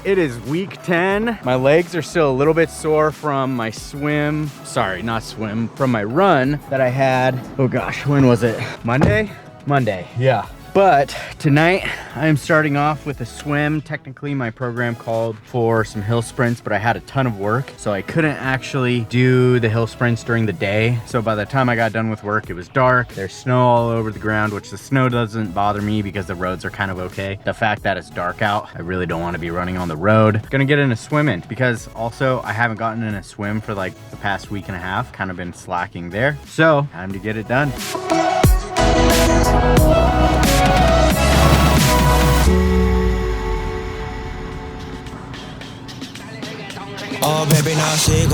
It is week 10. My legs are still a little bit sore from my swim. Sorry, not swim, from my run that I had. Oh gosh, when was it? Monday, yeah. But tonight I am starting off with a swim. Technically my program called for some hill sprints, but I had a ton of work, so I couldn't actually do the hill sprints during the day. So by the time I got done with work, it was dark. There's snow all over the ground, which the snow doesn't bother me because the roads are kind of okay. The fact that it's dark out, I really don't want to be running on the road. Gonna get in a swim in, because also I haven't gotten in a swim for like the past week and a half. Kind of been slacking there. So time to get it done. Oh baby, nací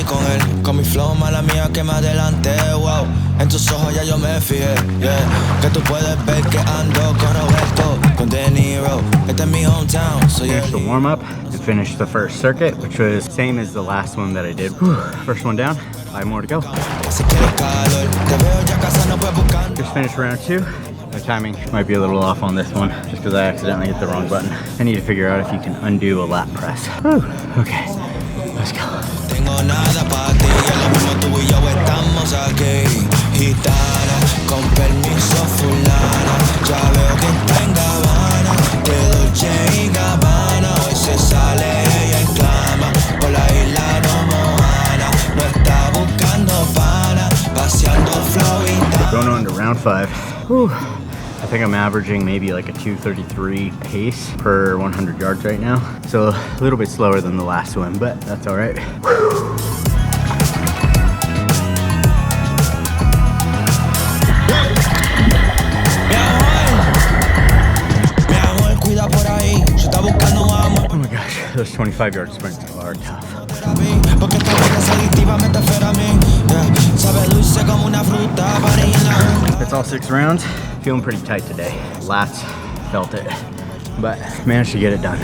con él, con mi flow, mala mía que me adelanté, wow. En tus ojos ya yo me fijé, yeah. Que tú puedes ver que ando con Roberto, con De Niro. Este es mi hometown, so yeah. Finished the warm up and finished the first circuit, which was same as the last one that I did. Whew. First one down, 5 more to go. Just finished round 2. My timing might be a little off on this one, just because I accidentally hit the wrong button. I need to figure out if you can undo a lap press. Whew. Okay, let's go. Tengo nada para ti, ya lo mismo tú y yo estamos aquí. Gitana, con permiso fulana, ya veo que está en Gabbana, de Dolce y Gabbana. Hoy se sale ella en cama, por la isla no Moana, no está buscando pana, paseando flow y tal. Going on to round 5. Whew. I think I'm averaging maybe like a 2:33 pace per 100 yards right now. So a little bit slower than the last one, but that's all right. Oh my gosh, those 25-yard sprints are tough. That's all 6 rounds. Feeling pretty tight today. Lats felt it, but managed to get it done.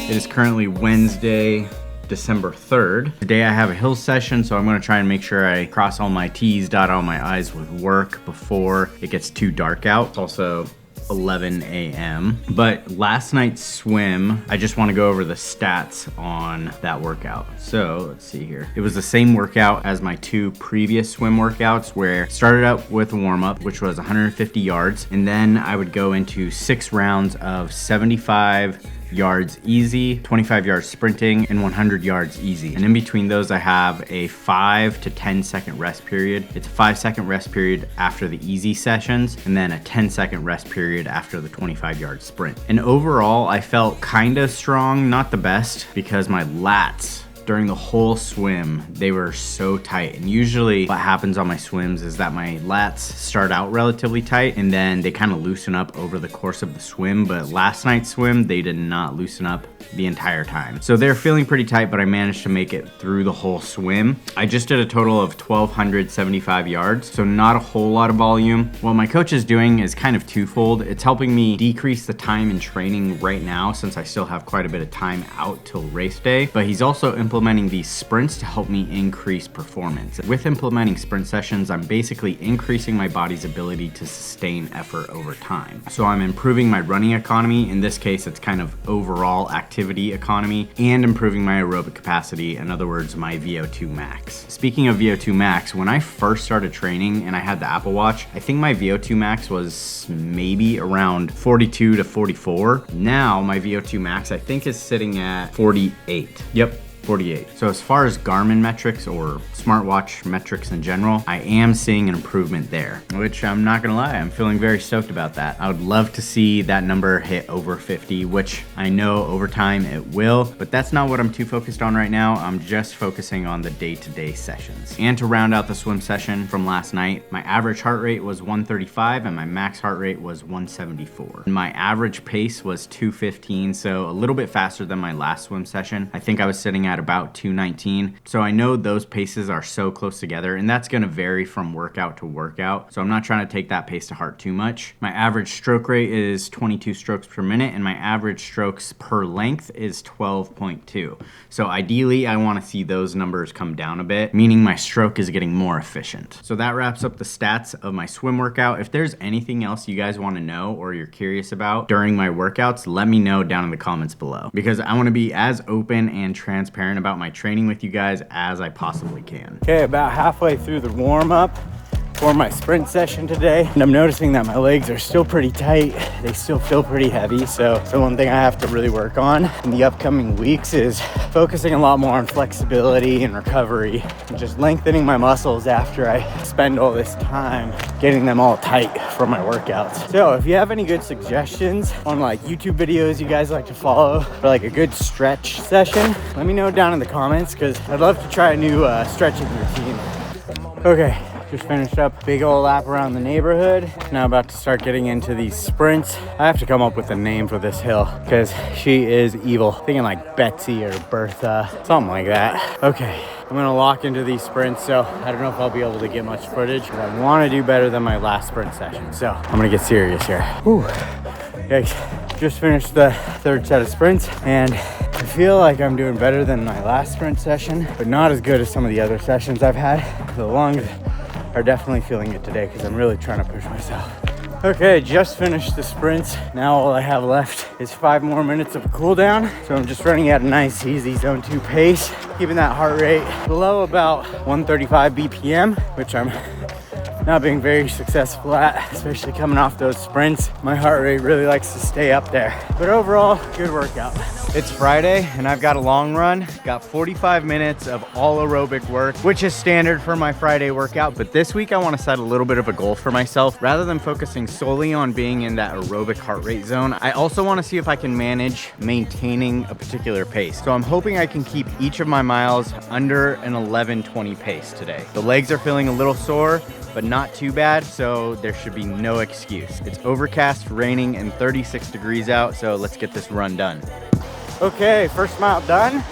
It is currently Wednesday, December 3rd. Today I have a hill session, so I'm gonna try and make sure I cross all my T's, dot all my I's with work before it gets too dark out. It's also 11 a.m. But last night's swim, I just want to go over the stats on that workout. So let's see here. It was the same workout as my 2 previous swim workouts, where it started out with a warm-up, which was 150 yards, and then I would go into 6 rounds of 75 yards easy, 25 yards sprinting, and 100 yards easy. And in between those, I have a 5 to 10 second rest period. It's a 5-second rest period after the easy sessions, and then a 10-second rest period after the 25-yard sprint. And overall, I felt kind of strong, not the best, because my lats during the whole swim, they were so tight. And usually what happens on my swims is that my lats start out relatively tight and then they kind of loosen up over the course of the swim. But last night's swim, they did not loosen up the entire time. So they're feeling pretty tight, but I managed to make it through the whole swim. I just did a total of 1,275 yards, so not a whole lot of volume. What my coach is doing is kind of twofold. It's helping me decrease the time in training right now, since I still have quite a bit of time out till race day, but he's also implementing these sprints to help me increase performance. With implementing sprint sessions, I'm basically increasing my body's ability to sustain effort over time. So I'm improving my running economy. In this case, it's kind of overall activity economy, and improving my aerobic capacity, in other words, my VO2 max. Speaking of VO2 max, when I first started training and I had the Apple Watch, I think my VO2 max was maybe around 42 to 44. Now my VO2 max, I think, is sitting at 48. Yep, 48. So as far as Garmin metrics or smartwatch metrics in general, I am seeing an improvement there, which I'm not gonna lie, I'm feeling very stoked about that. I would love to see that number hit over 50, which I know over time it will, but that's not what I'm too focused on right now. I'm just focusing on the day-to-day sessions. And to round out the swim session from last night, my average heart rate was 135 and my max heart rate was 174. And my average pace was 215, so a little bit faster than my last swim session. I think I was sitting at about 219. So I know those paces are so close together, and that's going to vary from workout to workout. So I'm not trying to take that pace to heart too much. My average stroke rate is 22 strokes per minute, and my average strokes per length is 12.2. So ideally, I want to see those numbers come down a bit, meaning my stroke is getting more efficient. So that wraps up the stats of my swim workout. If there's anything else you guys want to know or you're curious about during my workouts, let me know down in the comments below, because I want to be as open and transparent about my training with you guys as I possibly can. Okay, about halfway through the warm-up for my sprint session today, and I'm noticing that my legs are still pretty tight. They still feel pretty heavy. So one thing I have to really work on in the upcoming weeks is focusing a lot more on flexibility and recovery, and just lengthening my muscles after I spend all this time getting them all tight for my workouts. So if you have any good suggestions on like YouTube videos you guys like to follow for like a good stretch session, let me know down in the comments, because I'd love to try a new stretching routine. Okay, just finished up a big old lap around the neighborhood. Now about to start getting into these sprints. I have to come up with a name for this hill because she is evil. Thinking like Betsy or Bertha, something like that. Okay, I'm gonna lock into these sprints, so I don't know if I'll be able to get much footage, but I wanna do better than my last sprint session. So I'm gonna get serious here. Whew. Okay, just finished the third set of sprints, and I feel like I'm doing better than my last sprint session, but not as good as some of the other sessions I've had. The lungs are definitely feeling it today because I'm really trying to push myself. Okay, just finished the sprints. Now all I have left is 5 more minutes of a cool down. So I'm just running at a nice, easy zone 2 pace, keeping that heart rate below about 135 BPM, which I'm not being very successful at, especially coming off those sprints. My heart rate really likes to stay up there. But overall, good workout. It's Friday and I've got a long run. Got 45 minutes of all aerobic work, which is standard for my Friday workout. But this week I want to set a little bit of a goal for myself. Rather than focusing solely on being in that aerobic heart rate zone, I also want to see if I can manage maintaining a particular pace. So I'm hoping I can keep each of my miles under an 11:20 pace today. The legs are feeling a little sore, but not too bad, so there should be no excuse. It's overcast, raining, and 36 degrees out, so let's get this run done. Okay, first mile done,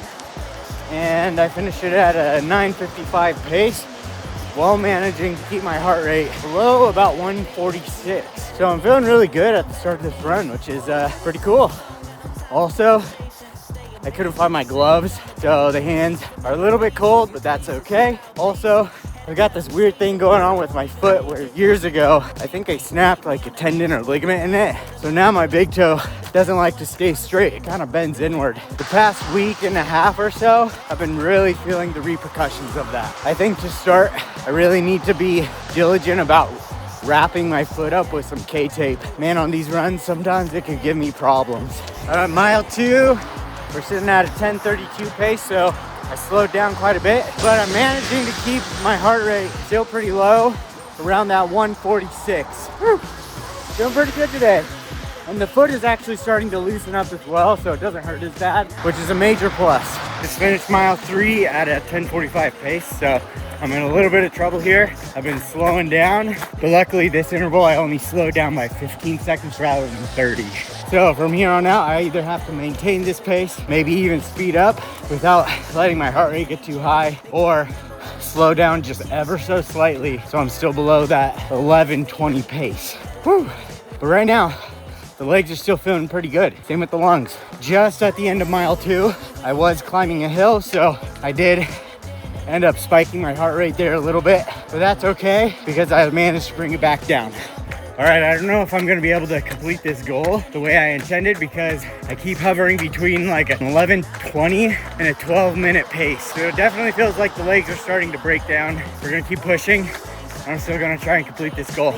and I finished it at a 9:55 pace while managing to keep my heart rate below about 146. So I'm feeling really good at the start of this run, which is pretty cool. Also, I couldn't find my gloves, so the hands are a little bit cold, but that's okay. Also, I got this weird thing going on with my foot where years ago, I think I snapped like a tendon or ligament in it. So now my big toe doesn't like to stay straight. It kind of bends inward. The past week and a half or so, I've been really feeling the repercussions of that. I think to start, I really need to be diligent about wrapping my foot up with some K-tape. Man, on these runs, sometimes it could give me problems. Mile 2, we're sitting at a 10:32 pace, so I slowed down quite a bit, but I'm managing to keep my heart rate still pretty low, around that 146. Whew. Doing pretty good today. And the foot is actually starting to loosen up as well, so it doesn't hurt as bad, which is a major plus. Just finished mile 3 at a 10:45 pace, so I'm in a little bit of trouble here. I've been slowing down, but luckily this interval I only slowed down by 15 seconds rather than 30. So from here on out, I either have to maintain this pace, maybe even speed up without letting my heart rate get too high, or slow down just ever so slightly so I'm still below that 11:20 pace. Whew. But right now, the legs are still feeling pretty good. Same with the lungs. Just at the end of mile 2, I was climbing a hill, so I did end up spiking my heart rate there a little bit, but that's okay because I managed to bring it back down. All right, I don't know if I'm gonna be able to complete this goal the way I intended because I keep hovering between like an 11:20 and a 12-minute pace. So it definitely feels like the legs are starting to break down. We're gonna keep pushing. I'm still gonna try and complete this goal.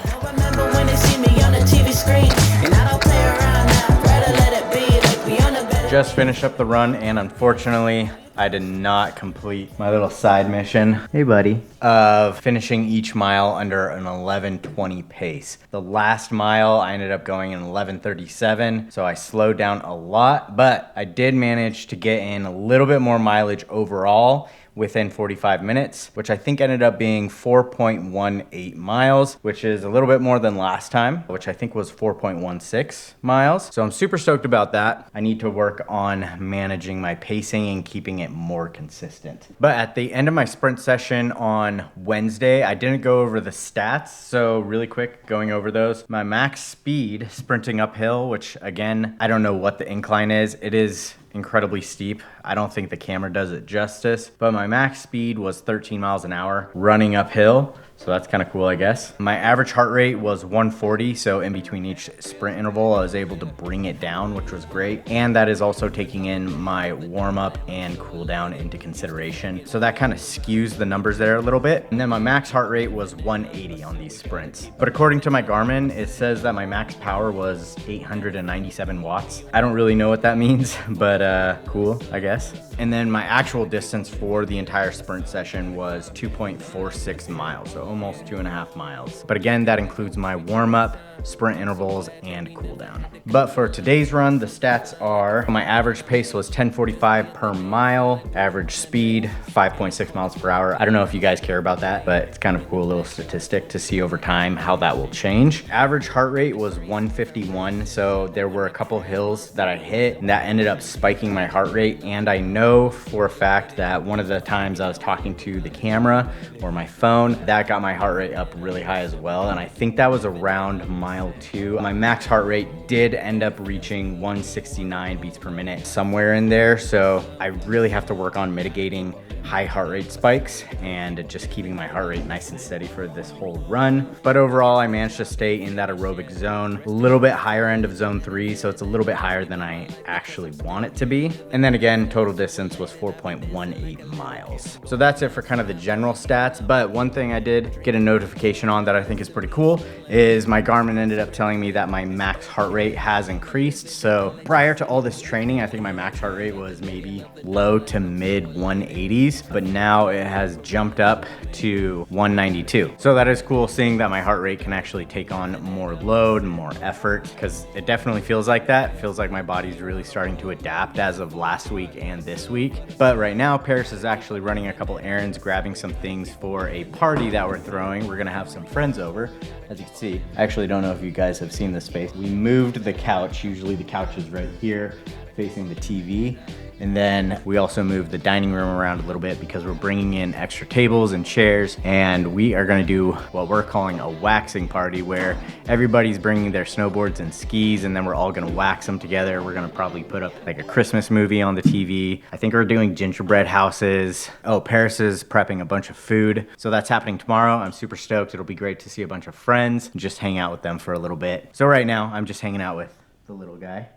Just finished up the run, and unfortunately, I did not complete my little side mission, hey buddy, of finishing each mile under an 11:20 pace. The last mile, I ended up going in 11:37, so I slowed down a lot, but I did manage to get in a little bit more mileage overall within 45 minutes, which I think ended up being 4.18 miles, which is a little bit more than last time, which I think was 4.16 miles. So I'm super stoked about that. I need to work on managing my pacing and keeping it more consistent. But at the end of my sprint session on Wednesday, I didn't go over the stats. So really quick, going over those. My max speed sprinting uphill, which again, I don't know what the incline is. It is incredibly steep. I don't think the camera does it justice, but my max speed was 13 miles an hour running uphill. So that's kind of cool, I guess. My average heart rate was 140. So in between each sprint interval, I was able to bring it down, which was great. And that is also taking in my warm up and cool down into consideration. So that kind of skews the numbers there a little bit. And then my max heart rate was 180 on these sprints. But according to my Garmin, it says that my max power was 897 watts. I don't really know what that means, but cool, I guess. And then my actual distance for the entire sprint session was 2.46 miles, so almost 2.5 miles. But again, that includes my warm up, sprint intervals, and cool down. But for today's run, the stats are my average pace was 10:45 per mile, average speed 5.6 miles per hour. I don't know if you guys care about that, but it's kind of a cool little statistic to see over time how that will change. Average heart rate was 151, so there were a couple hills that I hit and that ended up spiking my heart rate. And I know for a fact that one of the times I was talking to the camera or my phone, that got my heart rate up really high as well. And I think that was around mile 2. My max heart rate did end up reaching 169 beats per minute, somewhere in there. So I really have to work on mitigating high heart rate spikes and just keeping my heart rate nice and steady for this whole run. But overall, I managed to stay in that aerobic zone, a little bit higher end of zone 3, so it's a little bit higher than I actually want it to be. And then again, total distance was 4.18 miles. So that's it for kind of the general stats. But one thing I did get a notification on that I think is pretty cool is my Garmin ended up telling me that my max heart rate has increased. So prior to all this training, I think my max heart rate was maybe low to mid 180s, but now it has jumped up to 192. So that is cool seeing that my heart rate can actually take on more load and more effort, because it definitely feels like that. It feels like my body's really starting to adapt as of last week and this week. But right now, Paris is actually running a couple errands, grabbing some things for a party that we're throwing. We're gonna have some friends over, as you can see. I actually don't know if you guys have seen this space. We moved the couch. Usually the couch is right here facing the TV. And then we also moved the dining room around a little bit because we're bringing in extra tables and chairs, and we are gonna do what we're calling a waxing party, where everybody's bringing their snowboards and skis, and then we're all gonna wax them together. We're gonna probably put up like a Christmas movie on the TV. I think we're doing gingerbread houses. Oh, Paris is prepping a bunch of food. So that's happening tomorrow. I'm super stoked. It'll be great to see a bunch of friends and just hang out with them for a little bit. So right now, I'm just hanging out with the little guy.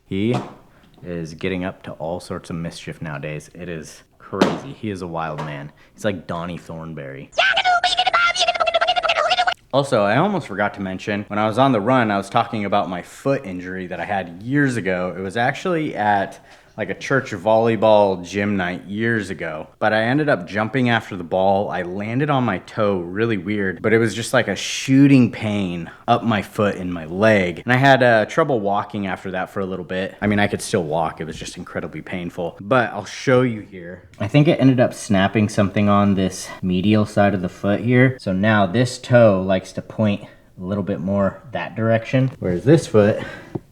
He is getting up to all sorts of mischief nowadays. It is crazy. He is a wild man. He's like Donnie Thornberry. Also, I almost forgot to mention, when I was on the run, I was talking about my foot injury that I had years ago. It was actually at like a church volleyball gym night years ago, but I ended up jumping after the ball. I landed on my toe really weird, but it was just like a shooting pain up my foot and my leg. And I had trouble walking after that for a little bit. I mean, I could still walk. It was just incredibly painful, but I'll show you here. I think it ended up snapping something on this medial side of the foot here. So now this toe likes to point a little bit more that direction, whereas this foot,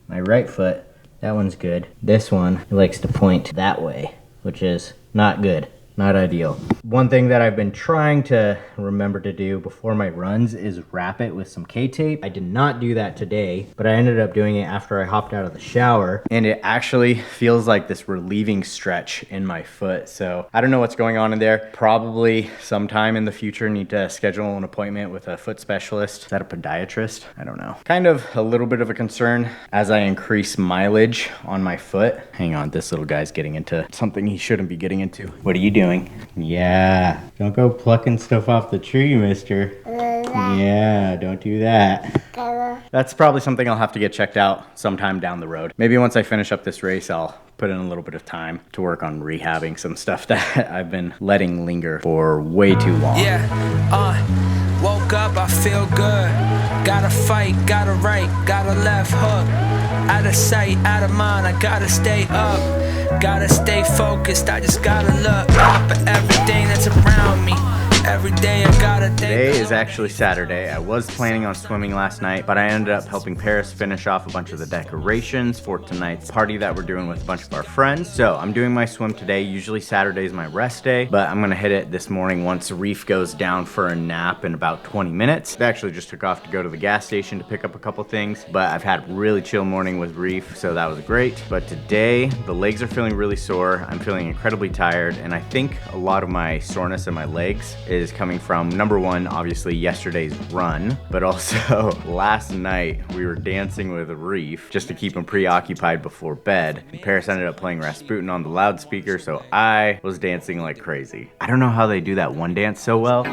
my right foot, that one's good. This one likes to point that way, which is not good. Not ideal. One thing that I've been trying to remember to do before my runs is wrap it with some K-tape. I did not do that today, but I ended up doing it after I hopped out of the shower, and it actually feels like this relieving stretch in my foot. So I don't know what's going on in there. Probably sometime in the future need to schedule an appointment with a foot specialist. Is that a podiatrist? I don't know. Kind of a little bit of a concern as I increase mileage on my foot. Hang on, this little guy's getting into something he shouldn't be getting into. What are you doing? Yeah, don't go plucking stuff off the tree, mister. Yeah, don't do that. That's probably something I'll have to get checked out sometime down the road. Maybe once I finish up this race, I'll put in a little bit of time to work on rehabbing some stuff that I've been letting linger for way too long. Yeah, woke up, I feel good. Gotta fight, gotta right, gotta left hook. Out of sight, out of mind, I gotta stay up. Gotta stay focused, I just gotta look up at everything that's around me. Every day I gotta Today is actually Saturday. I was planning on swimming last night, but I ended up helping Paris finish off a bunch of the decorations for tonight's party that we're doing with a bunch of our friends. So I'm doing my swim today. Usually Saturday is my rest day, but I'm gonna hit it this morning once Reef goes down for a nap in about 20 minutes. I actually just took off to go to the gas station to pick up a couple things, but I've had a really chill morning with Reef, so that was great. But today, the legs are feeling really sore. I'm feeling incredibly tired, and I think a lot of my soreness in my legs is coming from, number one, obviously yesterday's run, but also last night we were dancing with Reef just to keep him preoccupied before bed. And Paris ended up playing Rasputin on the loudspeaker, so I was dancing like crazy. I don't know how they do that one dance so well.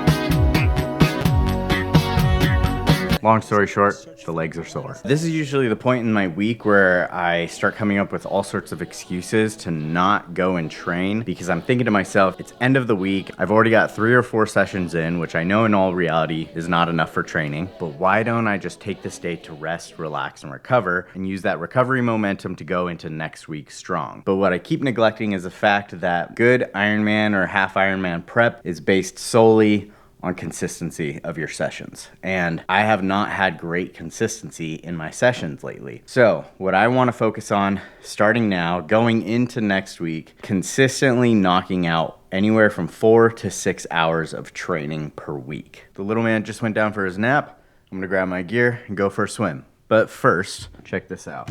Long story short, the legs are sore. This is usually the point in my week where I start coming up with all sorts of excuses to not go and train, because I'm thinking to myself, it's end of the week. I've already got 3 or 4 sessions in, which I know in all reality is not enough for training, but why don't I just take this day to rest, relax, and recover, and use that recovery momentum to go into next week strong? But what I keep neglecting is the fact that good Ironman or half Ironman prep is based solely on consistency of your sessions. And I have not had great consistency in my sessions lately. So what I want to focus on starting now, going into next week, consistently knocking out anywhere from 4 to 6 hours of training per week. The little man just went down for his nap. I'm gonna grab my gear and go for a swim. But first, check this out.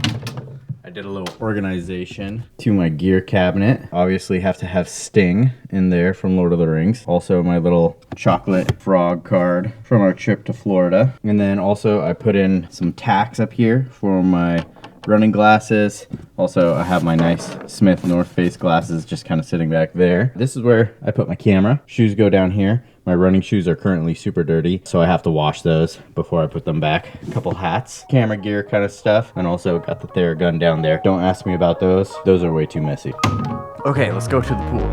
I did a little organization to my gear cabinet. Obviously have to have Sting in there from Lord of the Rings. Also my little chocolate frog card from our trip to Florida. And then also I put in some tacks up here for my running glasses. Also I have my nice Smith North Face glasses just kind of sitting back there. This is where I put my camera. Shoes go down here. My running shoes are currently super dirty, so I have to wash those before I put them back. A couple hats, camera gear kind of stuff, and also got the Theragun down there. Don't ask me about those. Those are way too messy. Okay, let's go to the pool.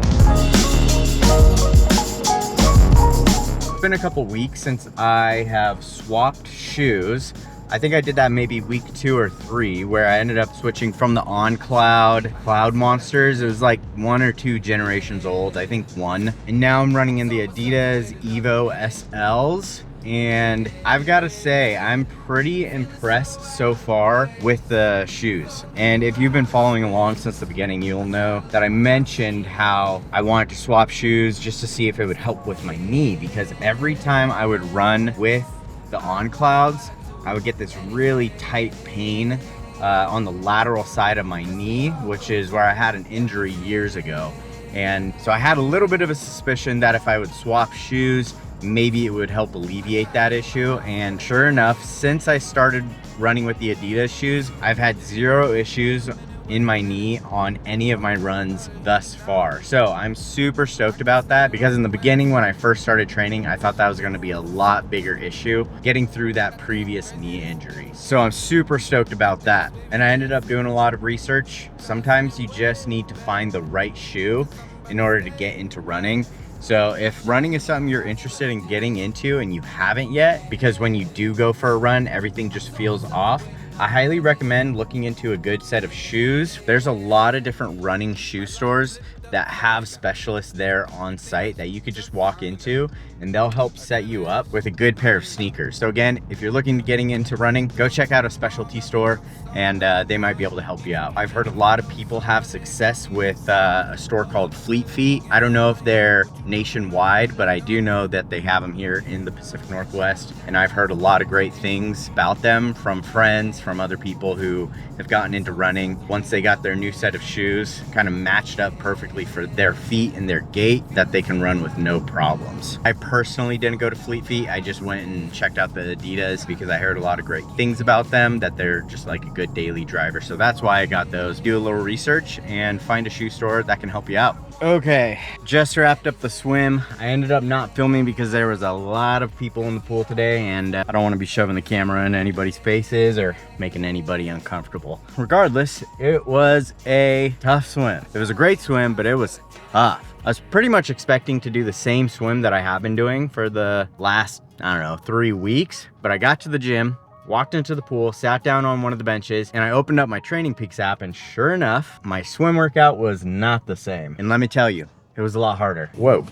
It's been a couple weeks since I have swapped shoes. I think I did that maybe week 2 or 3, where I ended up switching from the On-Cloud Cloud Monsters. It was like 1 or 2 generations old, I think 1. And now I'm running in the Adidas Evo SLs. And I've got to say, I'm pretty impressed so far with the shoes. And if you've been following along since the beginning, you'll know that I mentioned how I wanted to swap shoes just to see if it would help with my knee, because every time I would run with the On-Clouds, I would get this really tight pain on the lateral side of my knee, which is where I had an injury years ago. And so I had a little bit of a suspicion that if I would swap shoes, maybe it would help alleviate that issue. And sure enough, since I started running with the Adidas shoes, I've had 0 issues in my knee on any of my runs thus far. So I'm super stoked about that, because in the beginning when I first started training, I thought that was gonna be a lot bigger issue getting through that previous knee injury. So I'm super stoked about that. And I ended up doing a lot of research. Sometimes you just need to find the right shoe in order to get into running. So if running is something you're interested in getting into and you haven't yet, because when you do go for a run, everything just feels off, I highly recommend looking into a good set of shoes. There's a lot of different running shoe stores that have specialists there on site that you could just walk into, and they'll help set you up with a good pair of sneakers. So again, if you're looking to getting into running, go check out a specialty store, and they might be able to help you out. I've heard a lot of people have success with a store called Fleet Feet. I don't know if they're nationwide, but I do know that they have them here in the Pacific Northwest, and I've heard a lot of great things about them from friends, from other people who have gotten into running. Once they got their new set of shoes kind of matched up perfectly for their feet and their gait, that they can run with no problems. I personally didn't go to Fleet Feet. I just went and checked out the Adidas because I heard a lot of great things about them, that they're just like a good daily driver. So that's why I got those. Do a little research and find a shoe store that can help you out. Okay, just wrapped up the swim. I ended up not filming because there was a lot of people in the pool today, and I don't want to be shoving the camera in anybody's faces or making anybody uncomfortable. Regardless, it was a tough swim. It was a great swim, but it was tough. I was pretty much expecting to do the same swim that I have been doing for the last, I don't know, 3 weeks, but I got to the gym, walked into the pool, sat down on one of the benches, and I opened up my Training Peaks app, and sure enough, my swim workout was not the same. And let me tell you, it was a lot harder. Whoa.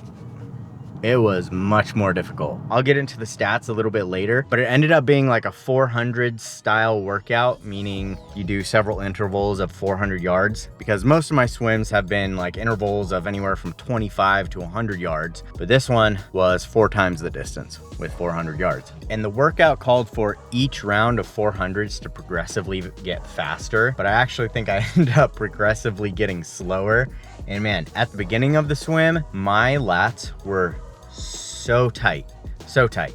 It was much more difficult. I'll get into the stats a little bit later, but it ended up being like a 400 style workout, meaning you do several intervals of 400 yards, because most of my swims have been like intervals of anywhere from 25 to 100 yards, but this one was 4 times the distance with 400 yards. And the workout called for each round of 400s to progressively get faster, but I actually think I ended up progressively getting slower. And man, at the beginning of the swim, my lats were so tight,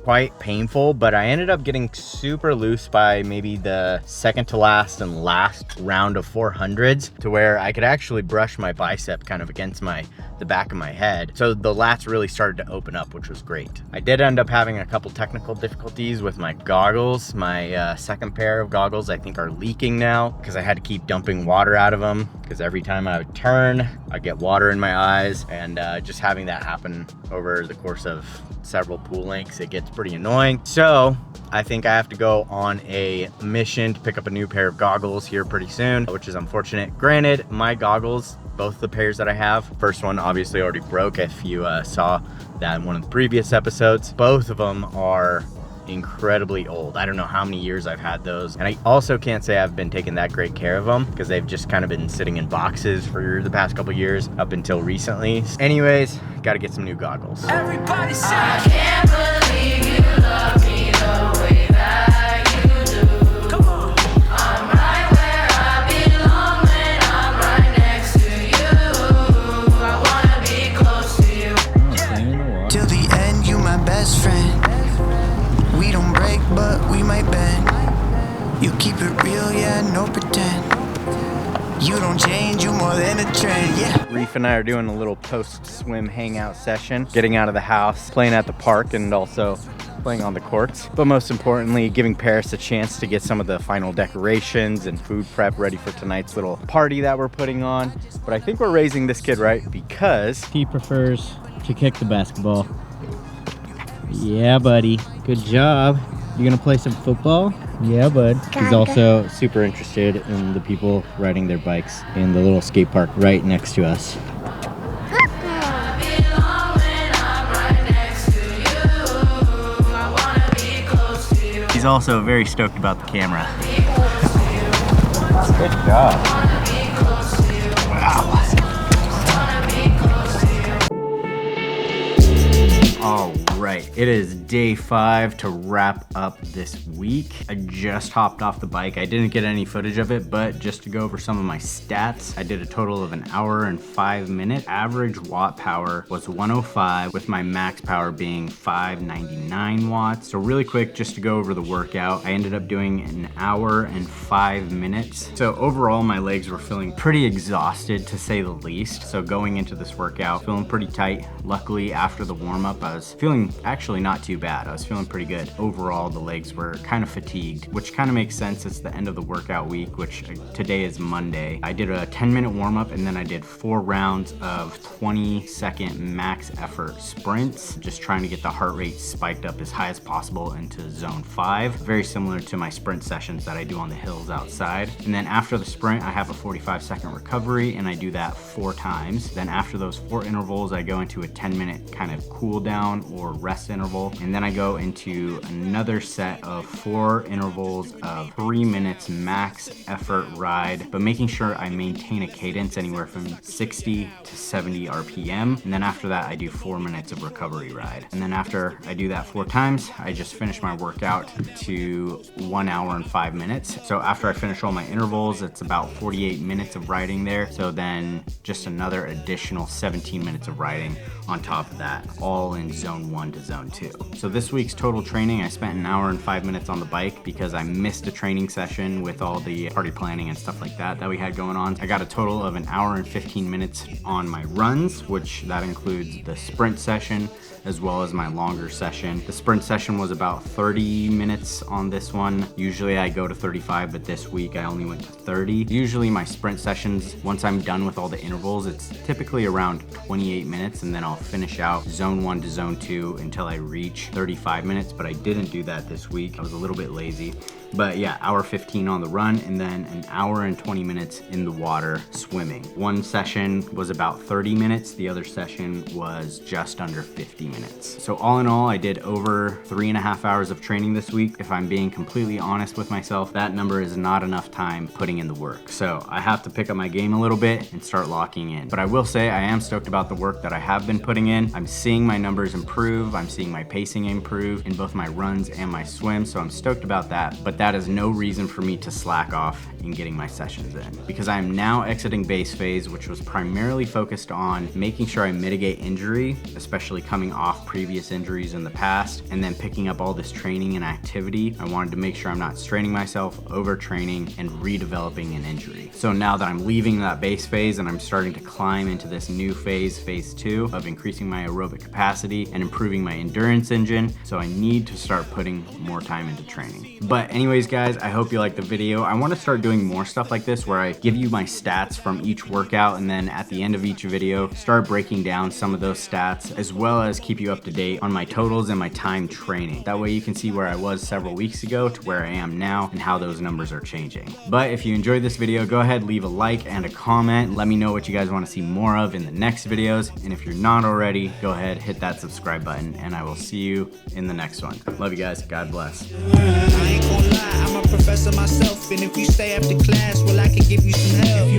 quite painful, but I ended up getting super loose by maybe the second to last and last round of 400s, to where I could actually brush my bicep kind of against the back of my head. So the lats really started to open up, which was great. I did end up having a couple technical difficulties with my goggles. My second pair of goggles, I think, are leaking now because I had to keep dumping water out of them, because every time I would turn, I'd get water in my eyes, and just having that happen over the course of several pool lengths, it gets pretty annoying. So I think I have to go on a mission to pick up a new pair of goggles here pretty soon, which is unfortunate. Granted, my goggles, both the pairs that I have, first one obviously already broke if you saw that in one of the previous episodes. Both of them are incredibly old. I don't know how many years I've had those, and I also can't say I've been taking that great care of them because they've just kind of been sitting in boxes for the past couple years up until recently. Anyways, got to get some new goggles. Everybody say, I can't believe you love me the way that you do. Come on. I'm right where I belong when I'm right next to you. I wanna be close to you. Till the end, you my best friend. We don't break, but we might bend. You keep it real, yeah, no pretend. You don't change, you more than a trend, yeah. Reef and I are doing a little post-swim hangout session, getting out of the house, playing at the park, and also playing on the courts. But most importantly, giving Paris a chance to get some of the final decorations and food prep ready for tonight's little party that we're putting on. But I think we're raising this kid right because he prefers to kick the basketball. Yeah, buddy. Good job. You gonna play some football? Yeah, bud. He's also super interested in the people riding their bikes in the little skate park right next to us. He's also very stoked about the camera. good job. Wow. All right, it is day 5 to wrap up this week. I just hopped off the bike. I didn't get any footage of it, but just to go over some of my stats, I did a total of 1 hour and 5 minutes. Average watt power was 105, with my max power being 599 watts. So really quick, just to go over the workout, I ended up doing 1 hour and 5 minutes. So overall, my legs were feeling pretty exhausted, to say the least. So going into this workout, feeling pretty tight. Luckily, after the warm-up, I was feeling actually not too bad. I was feeling pretty good. Overall, the legs were kind of fatigued, which kind of makes sense. It's the end of the workout week, which today is Monday. I did a 10-minute warm-up, and then I did 4 rounds of 20-second max effort sprints, just trying to get the heart rate spiked up as high as possible into zone 5. Very similar to my sprint sessions that I do on the hills outside. And then after the sprint, I have a 45-second recovery, and I do that 4 times. Then after those 4 intervals, I go into a 10-minute kind of cool down or rest interval, and then I go into another set of 4 intervals of 3 minutes max effort ride, but making sure I maintain a cadence anywhere from 60 to 70 RPM. And then after that, I do 4 minutes of recovery ride. And then after I do that 4 times, I just finish my workout to 1 hour and 5 minutes. So after I finish all my intervals, it's about 48 minutes of riding there. So then just another additional 17 minutes of riding on top of that, all in zone 1 to zone 2. So this week's total training, I spent 1 hour and 5 minutes on the bike because I missed a training session with all the party planning and stuff like that we had going on. I got a total of 1 hour and 15 minutes on my runs, which that includes the sprint session as well as my longer session. The sprint session was about 30 minutes on this one. Usually I go to 35, but this week I only went to 30. Usually my sprint sessions, once I'm done with all the intervals, it's typically around 28 minutes, and then I'll finish out zone 1 to zone 2 until I reach 35 minutes, but I didn't do that this week. I was a little bit lazy. But yeah, hour 15 on the run, and then an hour and 20 minutes in the water swimming. One session was about 30 minutes. The other session was just under 50 minutes. So all in all, I did over 3.5 hours of training this week. If I'm being completely honest with myself, that number is not enough time putting in the work. So I have to pick up my game a little bit and start locking in. But I will say I am stoked about the work that I have been putting in. I'm seeing my numbers improve. I'm seeing my pacing improve in both my runs and my swims. So I'm stoked about that. But that is no reason for me to slack off in getting my sessions in, because I am now exiting base phase, which was primarily focused on making sure I mitigate injury, especially coming off previous injuries in the past, and then picking up all this training and activity. I wanted to make sure I'm not straining myself, overtraining, and redeveloping an injury. So now that I'm leaving that base phase and I'm starting to climb into this new phase, phase 2, of increasing my aerobic capacity and improving my endurance engine, so I need to start putting more time into training. But anyways, guys, I hope you liked the video. I want to start doing more stuff like this where I give you my stats from each workout, and then at the end of each video, start breaking down some of those stats, as well as keep you up to date on my totals and my time training. That way you can see where I was several weeks ago to where I am now and how those numbers are changing. But if you enjoyed this video, go ahead, leave a like and a comment. Let me know what you guys want to see more of in the next videos. And if you're not already, go ahead, hit that subscribe button, and I will see you in the next one. Love you guys. God bless. I ain't gonna lie, I'm a professor myself, and if you stay after class, well, I can give you some help.